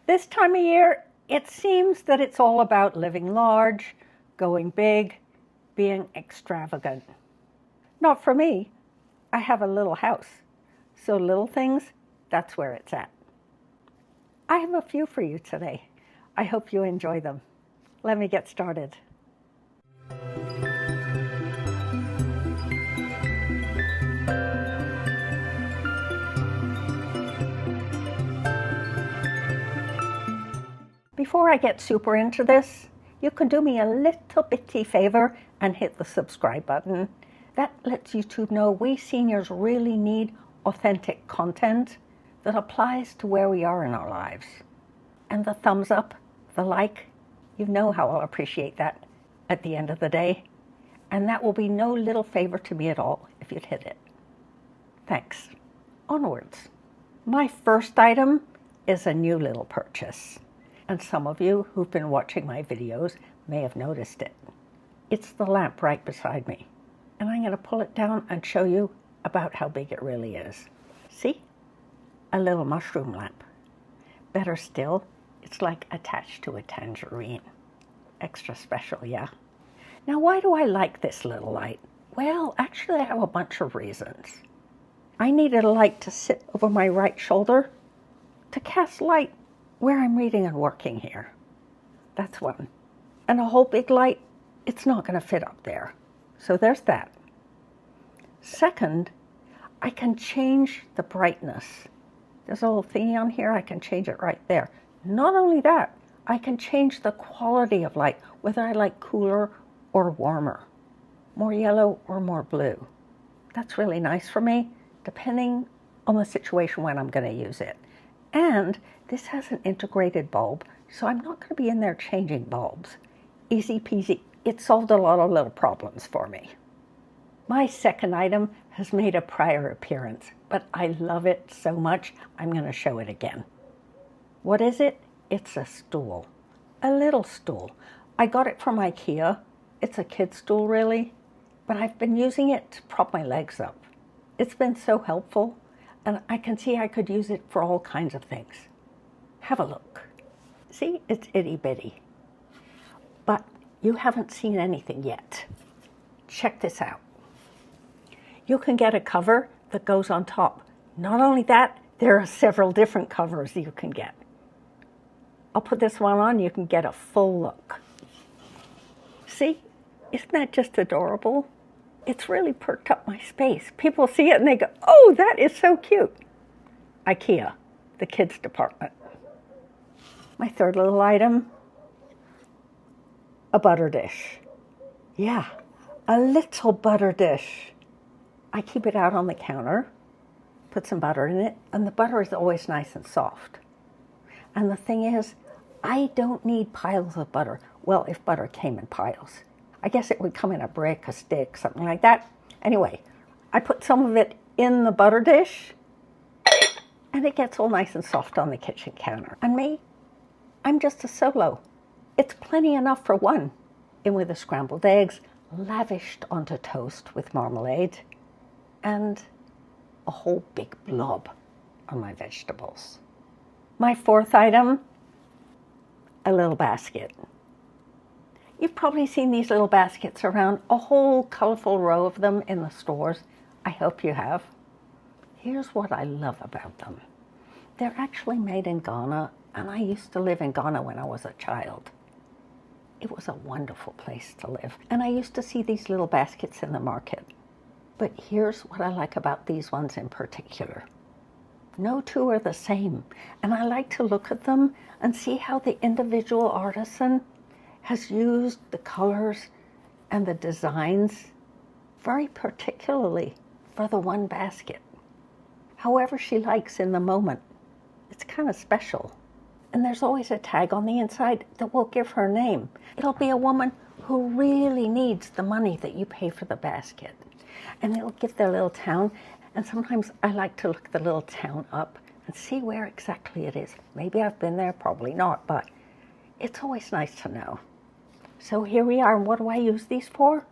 This time of year, it seems that it's all about living large, going big, being extravagant. Not for me. I have a little house, so little things, that's where it's at. I have a few for you today. I hope you enjoy them. Let me get started. Before I get super into this, you can do me a little bitty favor and hit the subscribe button. That lets YouTube know we seniors really need authentic content that applies to where we are in our lives. And the thumbs up, the like, you know how I'll appreciate that at the end of the day. And that will be no little favor to me at all if you'd hit it. Thanks. Onwards. My first item is a new little purchase. And some of you who've been watching my videos may have noticed it. It's the lamp right beside me. And I'm going to pull it down and show you about how big it really is. See? A little mushroom lamp. Better still, it's like attached to a tangerine. Extra special, yeah? Now, why do I like this little light? Well, actually, I have a bunch of reasons. I needed a light to sit over my right shoulder to cast light where I'm reading and working here. That's one. And a whole big light, it's not going to fit up there. So there's that. Second, I can change the brightness. There's a little thingy on here, I can change it right there. Not only that, I can change the quality of light, whether I like cooler or warmer, more yellow or more blue. That's really nice for me, depending on the situation when I'm going to use it. And this has an integrated bulb, so I'm not going to be in there changing bulbs. Easy peasy. It solved a lot of little problems for me. My second item has made a prior appearance, but I love it so much, I'm going to show it again. What is it? It's a stool. A little stool. I got it from IKEA. It's a kid's stool, really, but I've been using it to prop my legs up. It's been so helpful, and I can see I could use it for all kinds of things. Have a look. See, it's itty bitty. But you haven't seen anything yet. Check this out. You can get a cover that goes on top. Not only that, there are several different covers you can get. I'll put this one on, you can get a full look. See, isn't that just adorable? It's really perked up my space. People see it and they go, oh, that is so cute. IKEA, the kids department. My third little item, a butter dish. Yeah, a little butter dish. I keep it out on the counter, put some butter in it, and the butter is always nice and soft. And the thing is, I don't need piles of butter. Well, if butter came in piles. I guess it would come in a brick, a stick, something like that. Anyway, I put some of it in the butter dish, and it gets all nice and soft on the kitchen counter. And me, I'm just a solo. It's plenty enough for one. In with the scrambled eggs, lavished onto toast with marmalade, and a whole big blob on my vegetables. My fourth item, a little basket. You've probably seen these little baskets around, a whole colorful row of them in the stores. I hope you have. Here's what I love about them. They're actually made in Ghana, and I used to live in Ghana when I was a child. It was a wonderful place to live, and I used to see these little baskets in the market. But here's what I like about these ones in particular. No two are the same, and I like to look at them and see how the individual artisan has used the colors and the designs very particularly for the one basket. However she likes in the moment. It's kind of special. And there's always a tag on the inside that will give her name. It'll be a woman who really needs the money that you pay for the basket. And it'll give their little town. And sometimes I like to look the little town up and see where exactly it is. Maybe I've been there, probably not, but it's always nice to know. So here we are, and what do I use these for?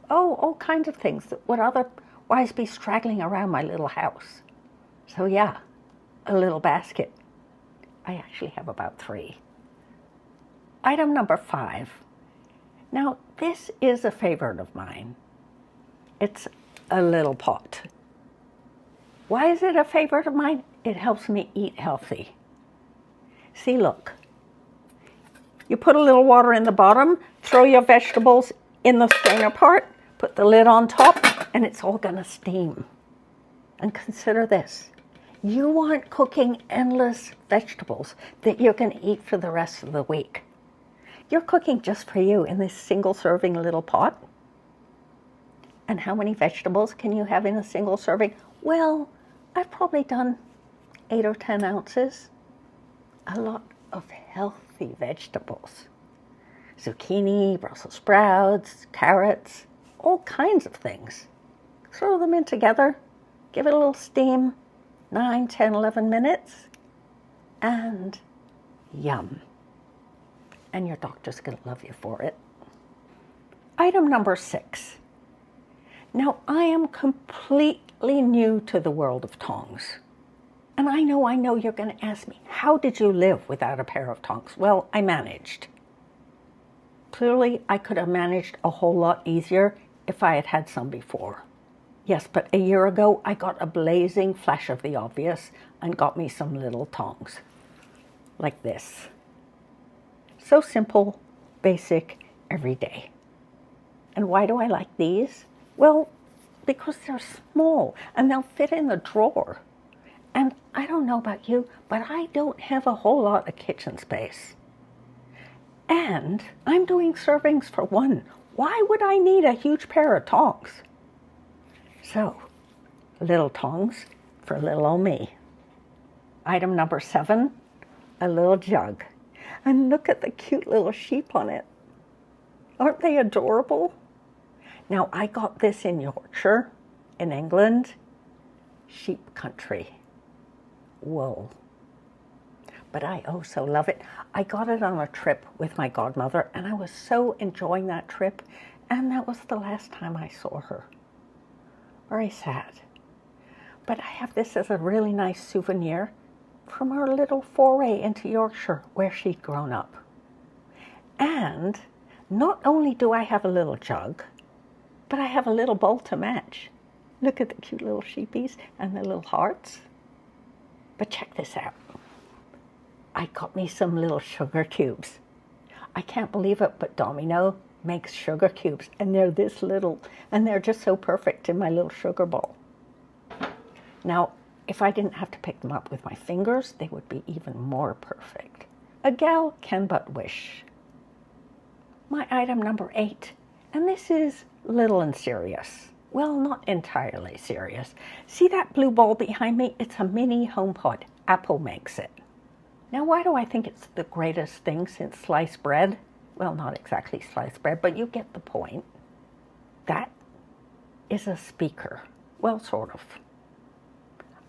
Oh, all kinds of things that would otherwise be straggling around my little house. So yeah, a little basket. I actually have about 3. Item number 5. Now, this is a favorite of mine. It's a little pot. Why is it a favorite of mine? It helps me eat healthy. See, look. You put a little water in the bottom, throw your vegetables in the strainer part, put the lid on top, and it's all gonna steam. And consider this. You aren't cooking endless vegetables that you're gonna eat for the rest of the week. You're cooking just for you in this single serving little pot. And how many vegetables can you have in a single serving? Well, I've probably done 8 or 10 ounces. A lot of healthy vegetables. Zucchini, Brussels sprouts, carrots, all kinds of things. Throw them in together, give it a little steam, 9, 10, 11 minutes, and yum. And your doctor's gonna love you for it. Item number 6. Now, I am completely new to the world of tongs. And I know you're going to ask me, how did you live without a pair of tongs? Well, I managed. Clearly, I could have managed a whole lot easier if I had had some before. Yes, but a year ago, I got a blazing flash of the obvious and got me some little tongs. Like this. So simple, basic, every day. And why do I like these? Well, because they're small and they'll fit in the drawer. And I don't know about you, but I don't have a whole lot of kitchen space. And I'm doing servings for 1. Why would I need a huge pair of tongs? So, little tongs for little old me. Item number 7, a little jug. And look at the cute little sheep on it. Aren't they adorable? Now, I got this in Yorkshire, in England, sheep country. Wool. But I so love it. I got it on a trip with my godmother, and I was so enjoying that trip, and that was the last time I saw her. Very sad. But I have this as a really nice souvenir from our little foray into Yorkshire, where she'd grown up. And not only do I have a little jug, but I have a little bowl to match. Look at the cute little sheepies and the little hearts. But check this out. I got me some little sugar cubes. I can't believe it, but Domino makes sugar cubes, and they're this little, and they're just so perfect in my little sugar bowl. Now, if I didn't have to pick them up with my fingers, they would be even more perfect. A gal can but wish. My item number 8, and this is little and serious. Well, not entirely serious. See that blue ball behind me? It's a mini HomePod. Apple makes it. Now, why do I think it's the greatest thing since sliced bread? Well, not exactly sliced bread, but you get the point. That is a speaker. Well, sort of.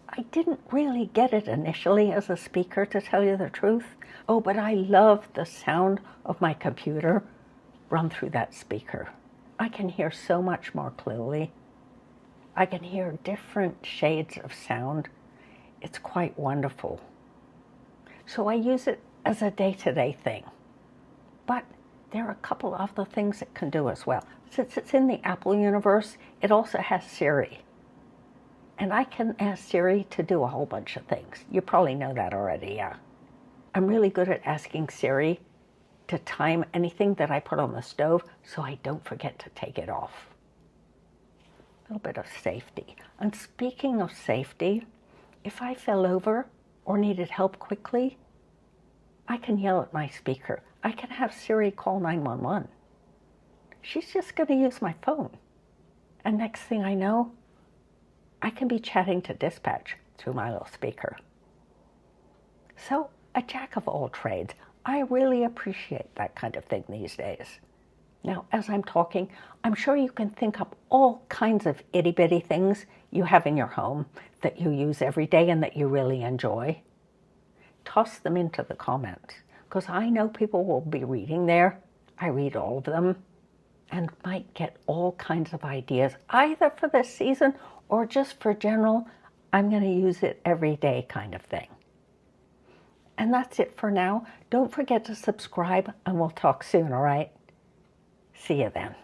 I didn't really get it initially as a speaker, to tell you the truth. Oh, but I love the sound of my computer run through that speaker. I can hear so much more clearly. I can hear different shades of sound. It's quite wonderful. So I use it as a day-to-day thing. But there are a couple of other things it can do as well. Since it's in the Apple universe, it also has Siri. And I can ask Siri to do a whole bunch of things. You probably know that already, yeah. I'm really good at asking Siri to time anything that I put on the stove so I don't forget to take it off. A little bit of safety. And speaking of safety, if I fell over or needed help quickly, I can yell at my speaker. I can have Siri call 911. She's just going to use my phone. And next thing I know, I can be chatting to dispatch through my little speaker. So, a jack of all trades. I really appreciate that kind of thing these days. Now, as I'm talking, I'm sure you can think up all kinds of itty-bitty things you have in your home that you use every day and that you really enjoy. Toss them into the comments, because I know people will be reading there. I read all of them and might get all kinds of ideas, either for this season or just for general, I'm going to use it every day kind of thing. And that's it for now. Don't forget to subscribe, and we'll talk soon, all right? See you then.